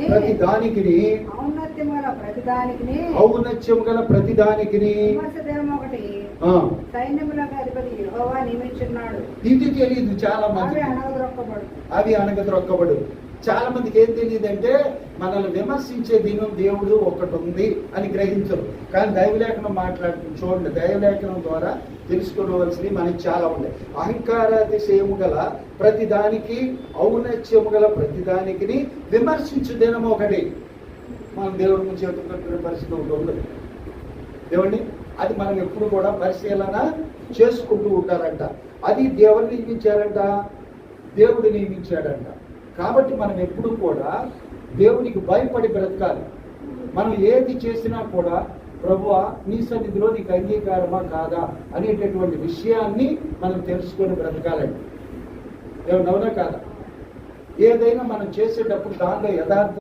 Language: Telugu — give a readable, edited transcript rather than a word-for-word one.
ప్రతిదానికిని ఔన్నత్యం గల ప్రతిదానికిని ఇది తెలియదు చాలా మంది. అవి అణగద్రొక్కబడు. చాలా మందికి ఏం తెలియదు అంటే మనల్ని విమర్శించే దినం దేవుడు ఒకటి ఉంది అని గ్రహించరు. కానీ దైవలేఖనం మాట్లాడుతుంది చూడండి. దైవలేఖనం ద్వారా తెలుసుకోవలసినవి మనకి చాలా ఉన్నాయి. అహంకారాతిశయము గల ప్రతిదానికి ఔన్నత్యము గల ప్రతిదానికి విమర్శించు దినం ఒకటి. మనం దేవుడి ముందు చేతులు పరిస్థితి ఒకటి ఉండదు. దేవుడిని అది మనం ఎప్పుడు కూడా పరిశీలన చేసుకుంటూ ఉంటారంట. అది దేవుడు నియమించారంట, దేవుడు నియమించాడంట. కాబట్టి మనం ఎప్పుడు కూడా దేవునికి భయపడి బ్రతకాలి. మనం ఏది చేసినా కూడా ప్రభువా నీ సన్నిధిలో నీకు అంగీకారమా కాదా అనేటటువంటి విషయాన్ని మనం తెలుసుకొని బ్రతకాలండి. ఏమన్నా కాదా? ఏదైనా మనం చేసేటప్పుడు దాంట్లో యథార్థం